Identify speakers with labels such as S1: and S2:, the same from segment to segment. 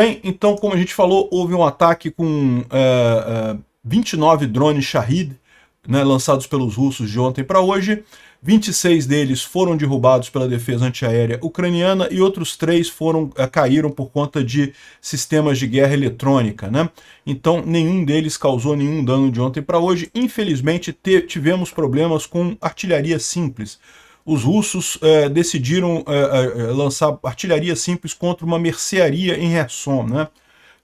S1: Bem, então, como a gente falou, houve um ataque com 29 drones Shahed, né, lançados pelos russos de ontem para hoje. 26 deles foram derrubados pela defesa antiaérea ucraniana e outros 3 caíram por conta de sistemas de guerra eletrônica, né? Então, nenhum deles causou nenhum dano de ontem para hoje. Infelizmente, tivemos problemas com artilharia simples. Os russos decidiram lançar artilharia simples contra uma mercearia em Kherson, né?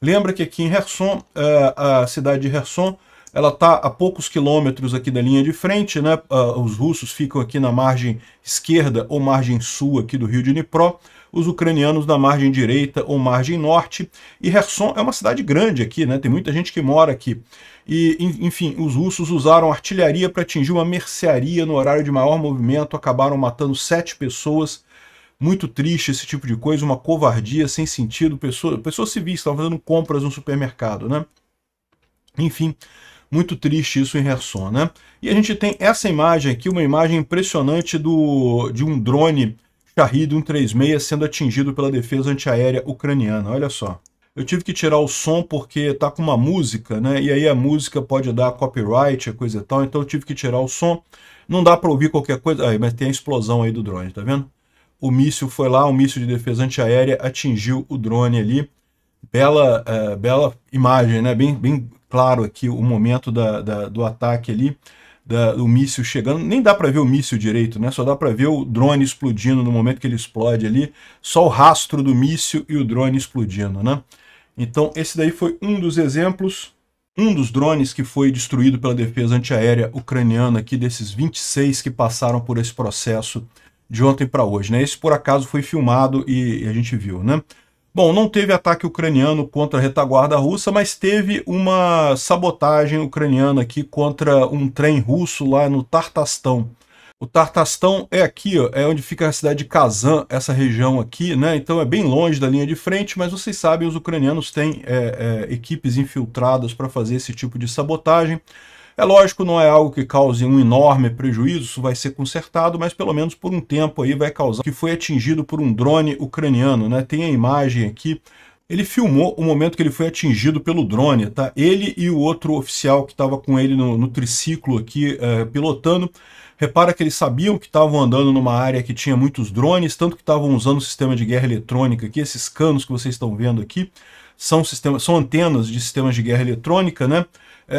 S1: Lembra que aqui em Kherson, a cidade de Kherson, ela está a poucos quilômetros aqui da linha de frente, né? Os russos ficam aqui na margem esquerda ou margem sul aqui do rio de Dnipro, os ucranianos na margem direita ou margem norte, e Kherson é uma cidade grande aqui, né? Tem muita gente que mora aqui. E, enfim, os russos usaram artilharia para atingir uma mercearia no horário de maior movimento, acabaram matando 7 pessoas. Muito triste esse tipo de coisa, uma covardia sem sentido, pessoas civis estavam fazendo compras no supermercado, né? Enfim, muito triste isso em Kherson, né? E a gente tem essa imagem aqui, uma imagem impressionante de um drone Shahed 136 sendo atingido pela defesa antiaérea ucraniana, olha só. Eu tive que tirar o som porque tá com uma música, né? E aí a música pode dar copyright, coisa e tal, então eu tive que tirar o som. Não dá para ouvir qualquer coisa, mas tem a explosão aí do drone, tá vendo? O míssil foi lá, um míssil de defesa antiaérea atingiu o drone ali. Bela imagem, né? Bem claro aqui o momento do ataque ali, do míssil chegando. Nem dá para ver o míssil direito, né? Só dá para ver o drone explodindo no momento que ele explode ali. Só o rastro do míssil e o drone explodindo, né? Então esse daí foi um dos exemplos, um dos drones que foi destruído pela defesa antiaérea ucraniana aqui, desses 26 que passaram por esse processo de ontem para hoje, né? Esse por acaso foi filmado e a gente viu, né? Bom, não teve ataque ucraniano contra a retaguarda russa, mas teve uma sabotagem ucraniana aqui contra um trem russo lá no Tartastão. O Tartastão é aqui, ó, é onde fica a cidade de Kazan, essa região aqui, né? Então é bem longe da linha de frente, mas vocês sabem, os ucranianos têm equipes infiltradas para fazer esse tipo de sabotagem. É lógico, não é algo que cause um enorme prejuízo, isso vai ser consertado, mas pelo menos por um tempo aí vai causar, que foi atingido por um drone ucraniano, né? Tem a imagem aqui. Ele filmou o momento que ele foi atingido pelo drone, tá? Ele e o outro oficial que estava com ele no triciclo aqui, pilotando. Repara que eles sabiam que estavam andando numa área que tinha muitos drones, tanto que estavam usando o sistema de guerra eletrônica aqui, esses canos que vocês estão vendo aqui, são antenas de sistemas de guerra eletrônica, né?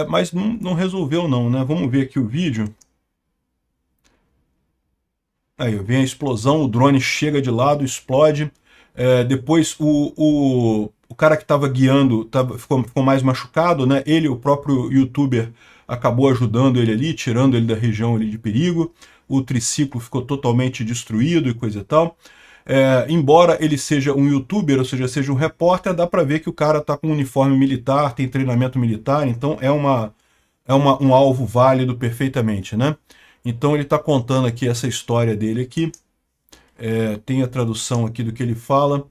S1: Mas não resolveu não, né? Vamos ver aqui o vídeo. Aí, vem a explosão, o drone chega de lado, explode. Depois o cara que estava guiando ficou mais machucado, né? Ele, o próprio youtuber, acabou ajudando ele ali, tirando ele da região ali de perigo. O triciclo ficou totalmente destruído e coisa e tal. Embora ele seja um youtuber, ou seja um repórter, dá para ver que o cara está com um uniforme militar, tem treinamento militar, então é um alvo válido perfeitamente, né? Então ele está contando aqui essa história dele aqui. Tem a tradução aqui do que ele fala.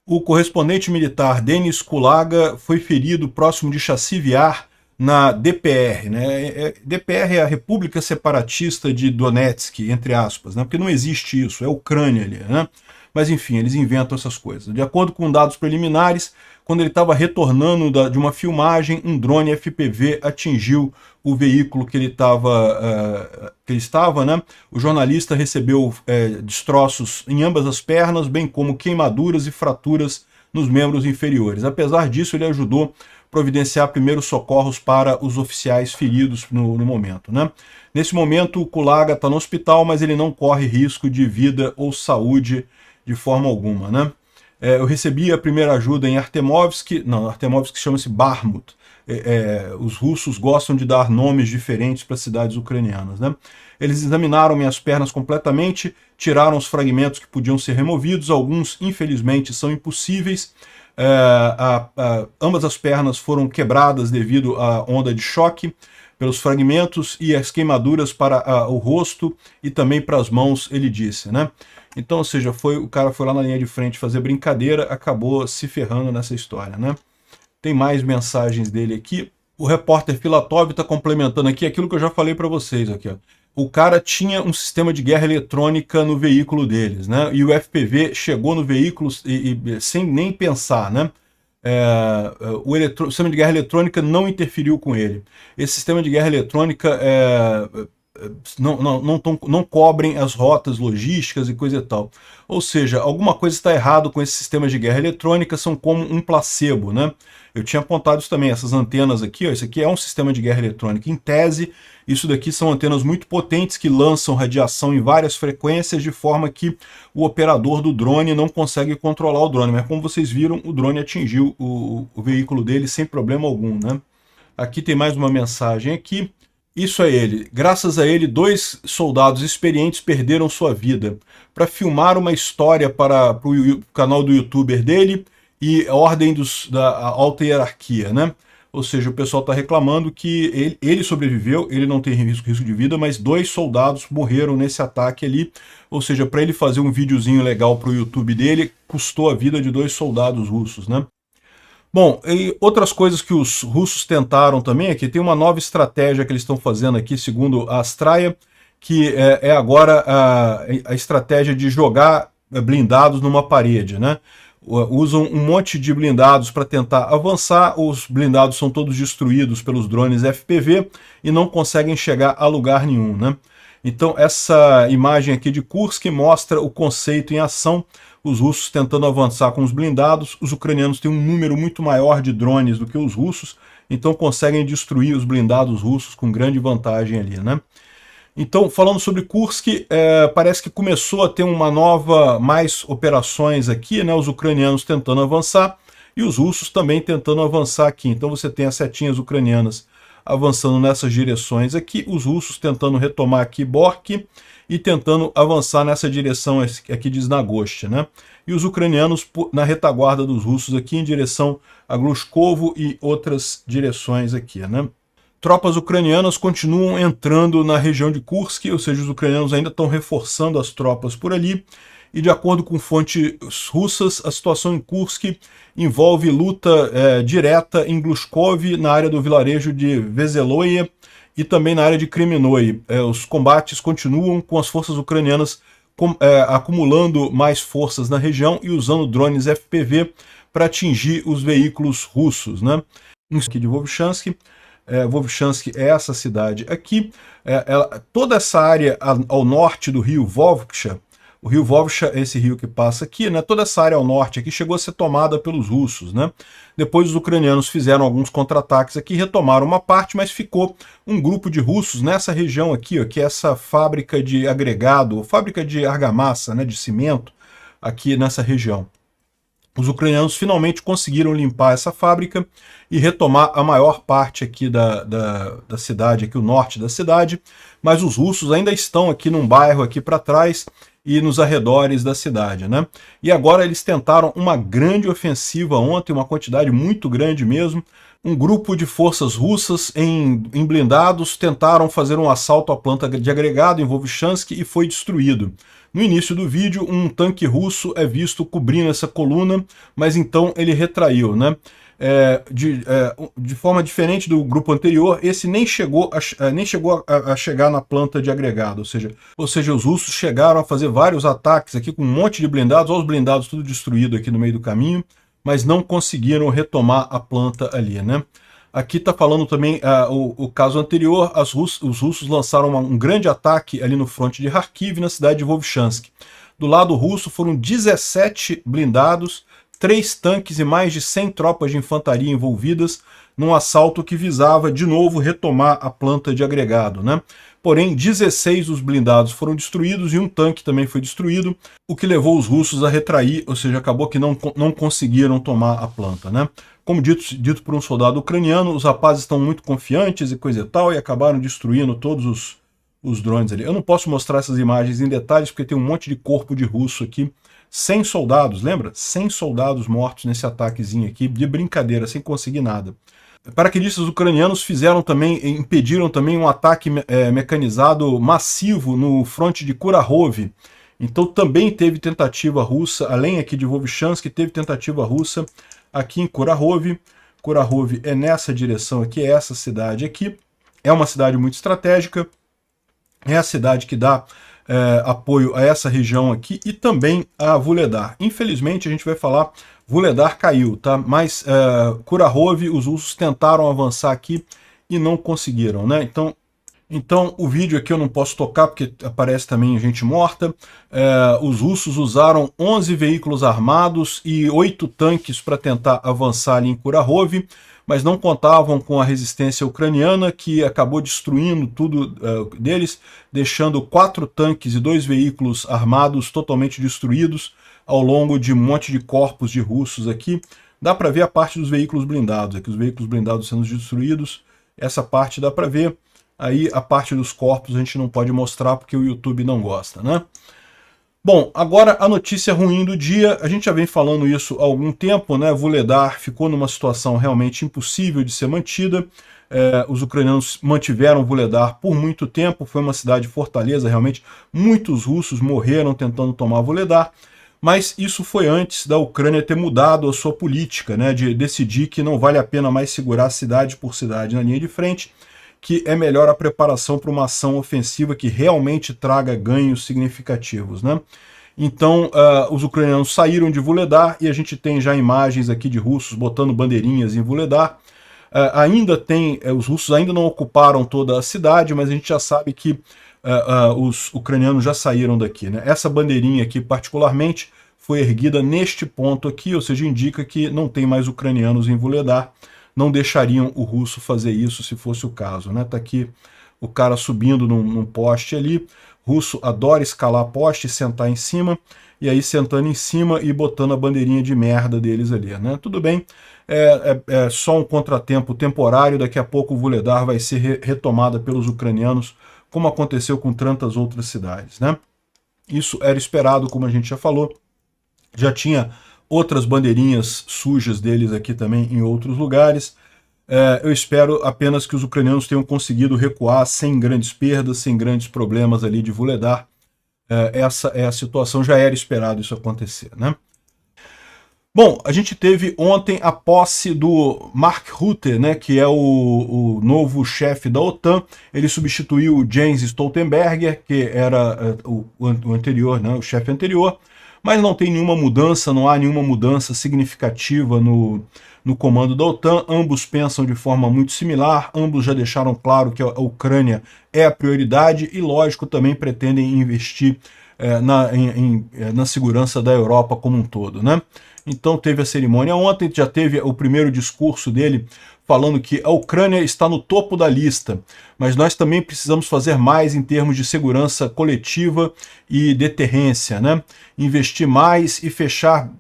S1: O correspondente militar Denis Kulaga foi ferido próximo de Chassiviar, na DPR, né? DPR é a República Separatista de Donetsk, entre aspas, né? Porque não existe isso, é Ucrânia ali, né? Mas enfim, eles inventam essas coisas. De acordo com dados preliminares, quando ele estava retornando de uma filmagem, um drone FPV atingiu o veículo que ele estava, né? O jornalista recebeu destroços em ambas as pernas, bem como queimaduras e fraturas nos membros inferiores. Apesar disso, ele ajudou providenciar primeiros socorros para os oficiais feridos no momento, né? Nesse momento, o Kulaga está no hospital, mas ele não corre risco de vida ou saúde de forma alguma, né? Eu recebi a primeira ajuda em Artemovsk chama-se Bakhmut. Os russos gostam de dar nomes diferentes para cidades ucranianas, né? Eles examinaram minhas pernas completamente, tiraram os fragmentos que podiam ser removidos, alguns, infelizmente, são impossíveis. Ambas as pernas foram quebradas devido à onda de choque pelos fragmentos e as queimaduras para o rosto e também para as mãos, ele disse, né? Então, ou seja, o cara foi lá na linha de frente fazer brincadeira, acabou se ferrando nessa história, né? Tem mais mensagens dele aqui. O repórter Filatov está complementando aqui aquilo que eu já falei para vocês aqui, ó. O cara tinha um sistema de guerra eletrônica no veículo deles, né? E o FPV chegou no veículo sem nem pensar, né? o sistema de guerra eletrônica não interferiu com ele. Esse sistema de guerra eletrônica não cobrem as rotas logísticas e coisa e tal. Ou seja, alguma coisa está errado com esses sistemas de guerra eletrônica, são como um placebo, né? Eu tinha apontado isso também, essas antenas aqui, ó, isso aqui é um sistema de guerra eletrônica. Em tese, isso daqui são antenas muito potentes que lançam radiação em várias frequências, de forma que o operador do drone não consegue controlar o drone. Mas como vocês viram, o drone atingiu o veículo dele sem problema algum, né? Aqui tem mais uma mensagem aqui. Isso é ele. Graças a ele, 2 soldados experientes perderam sua vida. Para filmar uma história para o canal do youtuber dele e a ordem da alta hierarquia, né? Ou seja, o pessoal está reclamando que ele sobreviveu, ele não tem risco de vida, mas 2 soldados morreram nesse ataque ali. Ou seja, para ele fazer um videozinho legal para o YouTube dele, custou a vida de 2 soldados russos, né? Bom, e outras coisas que os russos tentaram também aqui, tem uma nova estratégia que eles estão fazendo aqui, segundo a Astraia, que é agora a estratégia de jogar blindados numa parede, né? Usam um monte de blindados para tentar avançar, os blindados são todos destruídos pelos drones FPV e não conseguem chegar a lugar nenhum, né? Então essa imagem aqui de Kursk mostra o conceito em ação, os russos tentando avançar com os blindados, os ucranianos têm um número muito maior de drones do que os russos, então conseguem destruir os blindados russos com grande vantagem ali, né? Então, falando sobre Kursk, parece que começou a ter mais operações aqui, né? Os ucranianos tentando avançar e os russos também tentando avançar aqui. Então você tem as setinhas ucranianas avançando nessas direções aqui, os russos tentando retomar aqui Bork e tentando avançar nessa direção aqui de Znagost, né? E os ucranianos na retaguarda dos russos aqui em direção a Glushkovo e outras direções aqui, né? Tropas ucranianas continuam entrando na região de Kursk, ou seja, os ucranianos ainda estão reforçando as tropas por ali, e de acordo com fontes russas, a situação em Kursk envolve luta direta em Glushkov, na área do vilarejo de Veseloye, e também na área de Kreminoe. Os combates continuam com as forças ucranianas acumulando mais forças na região e usando drones FPV para atingir os veículos russos, né? Aqui de Vovchansk. Vovchansk é essa cidade aqui. Toda essa área ao norte do rio Vovcha, o rio Vovcha é esse rio que passa aqui, né? Toda essa área ao norte aqui chegou a ser tomada pelos russos, né? Depois os ucranianos fizeram alguns contra-ataques aqui, retomaram uma parte, mas ficou um grupo de russos nessa região aqui, ó, que é essa fábrica de agregado, fábrica de argamassa, né, de cimento, aqui nessa região. Os ucranianos finalmente conseguiram limpar essa fábrica e retomar a maior parte aqui da cidade, aqui o norte da cidade, mas os russos ainda estão aqui num bairro aqui para trás e nos arredores da cidade, né? E agora eles tentaram uma grande ofensiva ontem, uma quantidade muito grande mesmo. Um grupo de forças russas em blindados tentaram fazer um assalto à planta de agregado em Vovchansk e foi destruído. No início do vídeo, um tanque russo é visto cobrindo essa coluna, mas então ele retraiu, né? De forma diferente do grupo anterior, esse nem chegou a chegar na planta de agregado, ou seja, os russos chegaram a fazer vários ataques aqui com um monte de blindados, olha os blindados tudo destruído aqui no meio do caminho, mas não conseguiram retomar a planta ali, né? Aqui está falando também o caso anterior, os russos lançaram um grande ataque ali no fronte de Kharkiv, na cidade de Vovchansk. Do lado russo foram 17 blindados, 3 tanques e mais de 100 tropas de infantaria envolvidas num assalto que visava de novo retomar a planta de agregado, né? Porém, 16 dos blindados foram destruídos e um tanque também foi destruído, o que levou os russos a retrair, ou seja, acabou que não conseguiram tomar a planta, né? Como dito por um soldado ucraniano, os rapazes estão muito confiantes e coisa e tal, e acabaram destruindo todos os drones ali. Eu não posso mostrar essas imagens em detalhes, porque tem um monte de corpo de russo aqui. 100 soldados, lembra? 100 soldados mortos nesse ataquezinho aqui, de brincadeira, sem conseguir nada. Paraquedistas ucranianos impediram também um ataque mecanizado massivo no fronte de Kurakhove. Então também teve tentativa russa, além aqui de Vovchansk, teve tentativa russa aqui em Kurakhove. Kurakhove é nessa direção aqui, é essa cidade aqui. É uma cidade muito estratégica, é a cidade que dá apoio a essa região aqui e também a Vuhledar. Infelizmente, a gente vai falar, Vuhledar caiu, tá? Mas Kurahovd, os russos tentaram avançar aqui e não conseguiram, né? Então, o vídeo aqui eu não posso tocar porque aparece também gente morta. Os russos usaram 11 veículos armados e 8 tanques para tentar avançar ali em Kurahovd, mas não contavam com a resistência ucraniana, que acabou destruindo tudo deles, deixando 4 tanques e 2 veículos armados totalmente destruídos ao longo de um monte de corpos de russos aqui. Dá para ver a parte dos veículos blindados, aqui os veículos blindados sendo destruídos, essa parte dá para ver. Aí a parte dos corpos a gente não pode mostrar porque o YouTube não gosta, né? Bom, agora a notícia ruim do dia, a gente já vem falando isso há algum tempo, né? Vuhledar ficou numa situação realmente impossível de ser mantida. Os ucranianos mantiveram Vuhledar por muito tempo, foi uma cidade fortaleza, realmente. Muitos russos morreram tentando tomar Vuhledar, mas isso foi antes da Ucrânia ter mudado a sua política, né? De decidir que não vale a pena mais segurar cidade por cidade na linha de frente, que é melhor a preparação para uma ação ofensiva que realmente traga ganhos significativos, né? Então, os ucranianos saíram de Vuhledar e a gente tem já imagens aqui de russos botando bandeirinhas em Vuhledar. Os russos ainda não ocuparam toda a cidade, mas a gente já sabe que os ucranianos já saíram daqui, né? Essa bandeirinha aqui, particularmente, foi erguida neste ponto aqui, ou seja, indica que não tem mais ucranianos em Vuhledar. Não deixariam o russo fazer isso se fosse o caso, né? Tá aqui o cara subindo num poste ali. O russo adora escalar poste, sentar em cima, e aí sentando em cima e botando a bandeirinha de merda deles ali, né? Tudo bem, é só um contratempo temporário, daqui a pouco o Vuhledar vai ser retomada pelos ucranianos, como aconteceu com tantas outras cidades, né? Isso era esperado, como a gente já falou, já tinha outras bandeirinhas sujas deles aqui também em outros lugares. Eu espero apenas que os ucranianos tenham conseguido recuar sem grandes perdas, sem grandes problemas ali de Vuhledar. Essa é a situação, já era esperado isso acontecer, né? Bom, a gente teve ontem a posse do Mark Rutte, né, que é o novo chefe da OTAN. Ele substituiu o Jens Stoltenberg, que era o anterior, né, o chefe anterior. Mas não tem nenhuma mudança, não há nenhuma mudança significativa no comando da OTAN. Ambos pensam de forma muito similar, ambos já deixaram claro que a Ucrânia é a prioridade e, lógico, também pretendem investir na segurança da Europa como um todo, né? Então teve a cerimônia ontem, já teve o primeiro discurso dele falando que a Ucrânia está no topo da lista, mas nós também precisamos fazer mais em termos de segurança coletiva e deterrência, né? Investir mais e fechar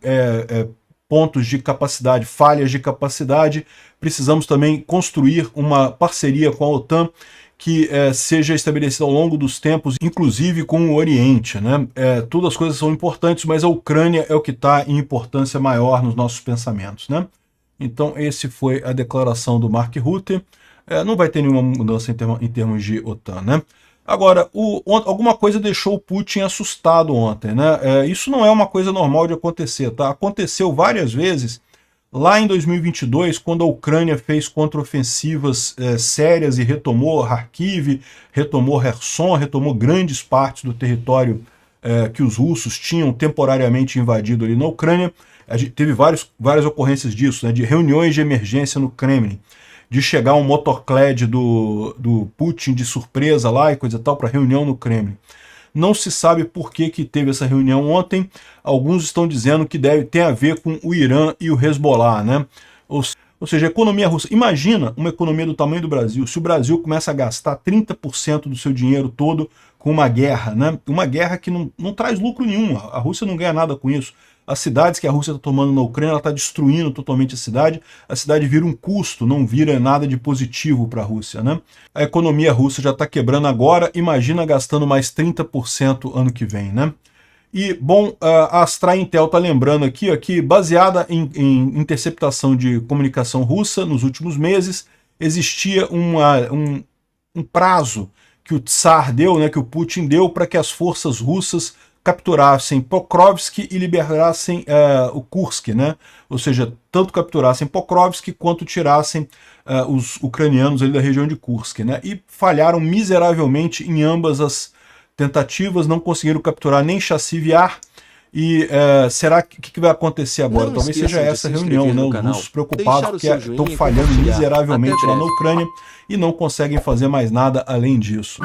S1: pontos de capacidade, falhas de capacidade. Precisamos também construir uma parceria com a OTAN que seja estabelecida ao longo dos tempos, inclusive com o Oriente, né? Todas as coisas são importantes, mas a Ucrânia é o que está em importância maior nos nossos pensamentos, né? Então, esse foi a declaração do Mark Rutte. Não vai ter nenhuma mudança em termos de OTAN, né? Agora, alguma coisa deixou o Putin assustado ontem, né? Isso não é uma coisa normal de acontecer, tá? Aconteceu várias vezes lá em 2022, quando a Ucrânia fez contraofensivas sérias e retomou Kharkiv, retomou Kherson, retomou grandes partes do território que os russos tinham temporariamente invadido ali na Ucrânia. A gente teve várias ocorrências disso, né, de reuniões de emergência no Kremlin, de chegar um motorclad do Putin de surpresa lá e coisa e tal para reunião no Kremlin. Não se sabe por que teve essa reunião ontem. Alguns estão dizendo que tem a ver com o Irã e o Hezbollah, né? Ou seja, a economia russa. Imagina uma economia do tamanho do Brasil. Se o Brasil começa a gastar 30% do seu dinheiro todo com uma guerra, né? Uma guerra que não traz lucro nenhum. A Rússia não ganha nada com isso. As cidades que a Rússia está tomando na Ucrânia, ela está destruindo totalmente a cidade vira um custo, não vira nada de positivo para a Rússia, né? A economia russa já está quebrando agora, imagina gastando mais 30% ano que vem, né? E, bom, a Astra Intel está lembrando aqui, que baseada em interceptação de comunicação russa nos últimos meses, existia um prazo que o Tsar deu, né, que o Putin deu para que as forças russas capturassem Pokrovsk e liberassem o Kursk, né? Ou seja, tanto capturassem Pokrovsk quanto tirassem os ucranianos ali da região de Kursk, né? E falharam miseravelmente em ambas as tentativas, não conseguiram capturar nem chassi VR. E será que vai acontecer agora?
S2: Não
S1: Talvez seja essa reunião, né? Os
S2: canal,
S1: russos preocupados porque estão
S2: joinha e
S1: falhando
S2: compartilhar.
S1: miseravelmente
S2: Até
S1: lá na
S2: breve.
S1: Ucrânia e não conseguem fazer mais nada além disso.